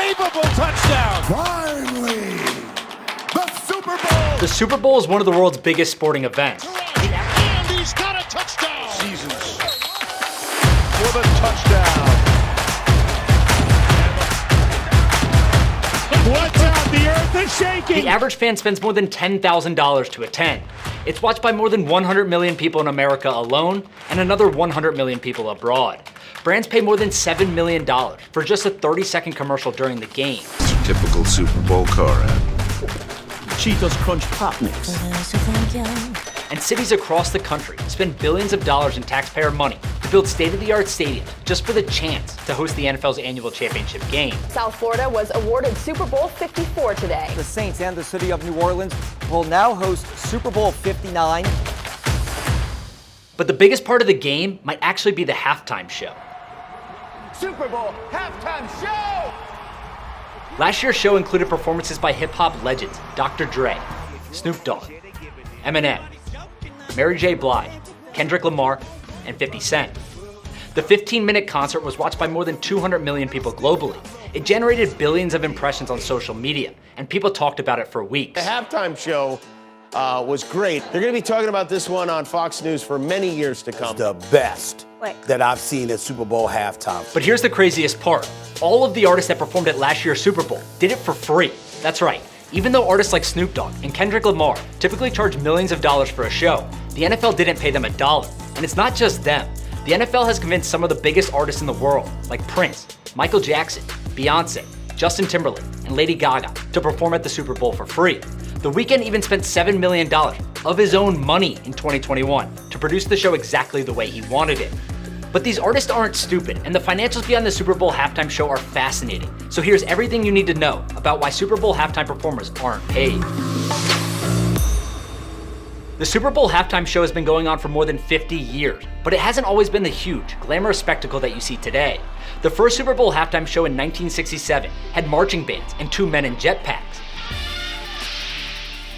unbelievable touchdown. Finally, the Super Bowl. The Super Bowl is one of the world's biggest sporting events. And he's got a touchdown. Seasons for the touchdown. Watch out, the earth is shaking. The average fan spends more than $10,000 to attend. It's watched by more than 100 million people in America alone and another 100 million people abroad. Brands pay more than $7 million for just a 30-second commercial during the game. It's a typical Super Bowl car ad. Cheetos Crunch Pop Mix. And cities across the country spend billions of dollars in taxpayer money to build state-of-the-art stadiums just for the chance to host the NFL's annual championship game. South Florida was awarded Super Bowl 54 today. The Saints and the city of New Orleans will now host Super Bowl 59. But the biggest part of the game might actually be the halftime show. Super Bowl halftime show. Last year's show included performances by hip-hop legends Dr. Dre, Snoop Dogg, Eminem, Mary J. Blige, Kendrick Lamar, and 50 Cent. The 15-minute concert was watched by more than 200 million people globally. It generated billions of impressions on social media, and people talked about it for weeks. The halftime show was great. They're going to be talking about this one on Fox News for many years to come. The best that I've seen at Super Bowl halftime. But here's the craziest part. All of the artists that performed at last year's Super Bowl did it for free. That's right. Even though artists like Snoop Dogg and Kendrick Lamar typically charge millions of dollars for a show, the NFL didn't pay them $1. And it's not just them. The NFL has convinced some of the biggest artists in the world, like Prince, Michael Jackson, Beyonce, Justin Timberlake, and Lady Gaga, to perform at the Super Bowl for free. The Weeknd even spent $7 million of his own money in 2021 to produce the show exactly the way he wanted it. But these artists aren't stupid, and the financials behind the Super Bowl halftime show are fascinating. So here's everything you need to know about why Super Bowl halftime performers aren't paid. The Super Bowl halftime show has been going on for more than 50 years, but it hasn't always been the huge, glamorous spectacle that you see today. The first Super Bowl halftime show in 1967 had marching bands and two men in jetpacks.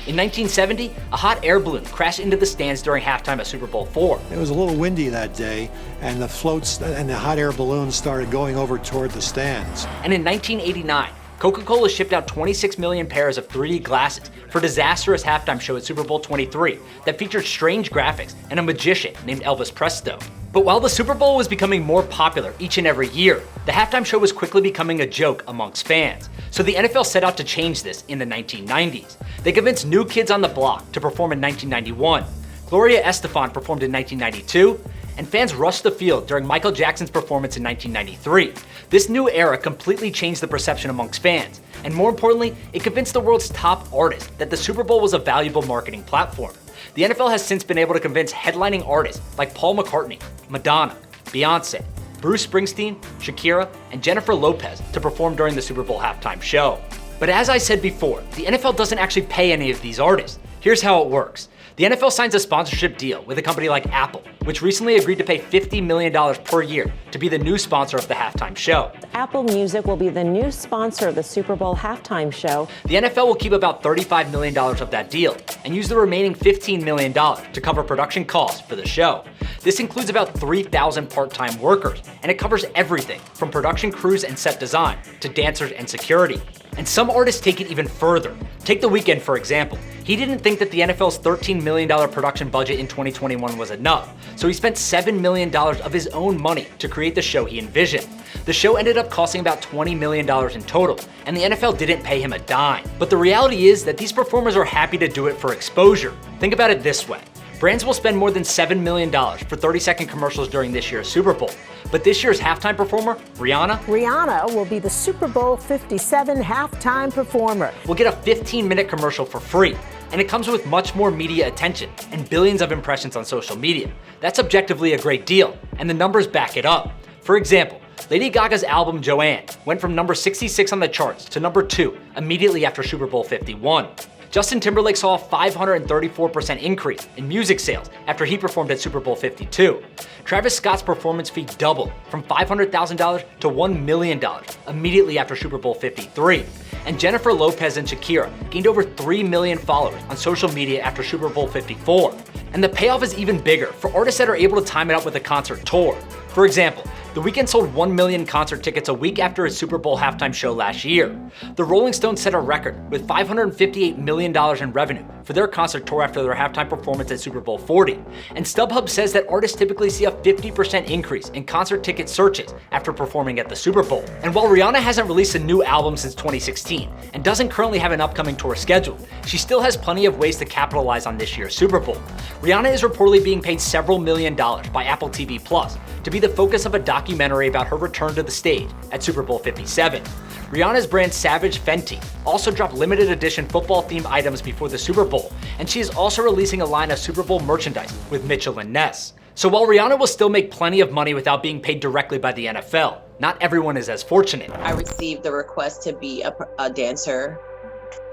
In 1970, a hot air balloon crashed into the stands during halftime of Super Bowl IV. It was a little windy that day, and the floats and the hot air balloons started going over toward the stands. And in 1989, Coca-Cola shipped out 26 million pairs of 3D glasses for a disastrous halftime show at Super Bowl 23 that featured strange graphics and a magician named Elvis Presto. But while the Super Bowl was becoming more popular each and every year, the halftime show was quickly becoming a joke amongst fans. So the NFL set out to change this in the 1990s. They convinced New Kids on the Block to perform in 1991. Gloria Estefan performed in 1992, and fans rushed the field during Michael Jackson's performance in 1993. This new era completely changed the perception amongst fans, and more importantly, it convinced the world's top artists that the Super Bowl was a valuable marketing platform. The NFL has since been able to convince headlining artists like Paul McCartney, Madonna, Beyonce, Bruce Springsteen, Shakira, and Jennifer Lopez to perform during the Super Bowl halftime show. But as I said before, the NFL doesn't actually pay any of these artists. Here's how it works. The NFL signs a sponsorship deal with a company like Apple, which recently agreed to pay $50 million per year to be the new sponsor of the halftime show. Apple Music will be the new sponsor of the Super Bowl halftime show. The NFL will keep about $35 million of that deal and use the remaining $15 million to cover production costs for the show. This includes about 3,000 part-time workers, and it covers everything from production crews and set design to dancers and security. And some artists take it even further. Take The Weeknd, for example. He didn't think that the NFL's $13 million production budget in 2021 was enough, so he spent $7 million of his own money to create the show he envisioned. The show ended up costing about $20 million in total, and the NFL didn't pay him a dime. But the reality is that these performers are happy to do it for exposure. Think about it this way. Brands will spend more than $7 million for 30-second commercials during this year's Super Bowl. But this year's halftime performer, Rihanna will be the Super Bowl 57 halftime performer. Will get a 15-minute commercial for free. And it comes with much more media attention and billions of impressions on social media. That's objectively a great deal, and the numbers back it up. For example, Lady Gaga's album Joanne went from number 66 on the charts to number 2 immediately after Super Bowl 51. Justin Timberlake saw a 534% increase in music sales after he performed at Super Bowl 52. Travis Scott's performance fee doubled from $500,000 to $1 million immediately after Super Bowl 53. And Jennifer Lopez and Shakira gained over 3 million followers on social media after Super Bowl 54. And the payoff is even bigger for artists that are able to time it up with a concert tour. For example, The Weeknd sold 1 million concert tickets a week after his Super Bowl halftime show last year. The Rolling Stones set a record with $558 million in revenue for their concert tour after their halftime performance at Super Bowl 40. And StubHub says that artists typically see a 50% increase in concert ticket searches after performing at the Super Bowl. And while Rihanna hasn't released a new album since 2016 and doesn't currently have an upcoming tour scheduled, she still has plenty of ways to capitalize on this year's Super Bowl. Rihanna is reportedly being paid several million dollars by Apple TV Plus to be the focus of a documentary about her return to the stage at Super Bowl 57. Rihanna's brand Savage Fenty also dropped limited edition football-themed items before the Super Bowl, and she is also releasing a line of Super Bowl merchandise with Mitchell and Ness. So while Rihanna will still make plenty of money without being paid directly by the NFL, not everyone is as fortunate. I received the request to be a dancer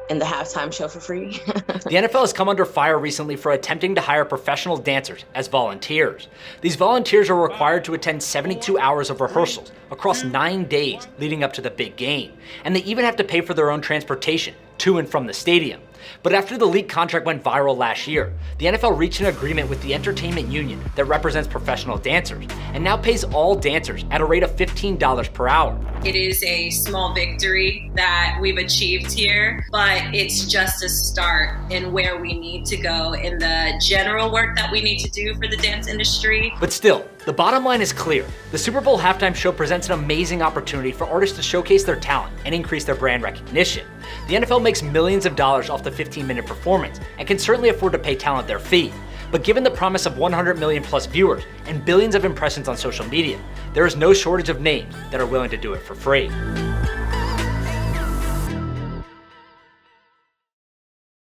in the halftime show for free. The NFL has come under fire recently for attempting to hire professional dancers as volunteers. These volunteers are required to attend 72 hours of rehearsals across 9 days leading up to the big game, and they even have to pay for their own transportation to and from the stadium. But after the leaked contract went viral last year, the NFL reached an agreement with the entertainment union that represents professional dancers and now pays all dancers at a rate of $15 per hour. It is a small victory that we've achieved here, but it's just a start in where we need to go in the general work that we need to do for the dance industry. But still, the bottom line is clear. The Super Bowl halftime show presents an amazing opportunity for artists to showcase their talent and increase their brand recognition. The NFL makes millions of dollars off the 15-minute performance and can certainly afford to pay talent their fee. But given the promise of 100 million plus viewers and billions of impressions on social media, there is no shortage of names that are willing to do it for free.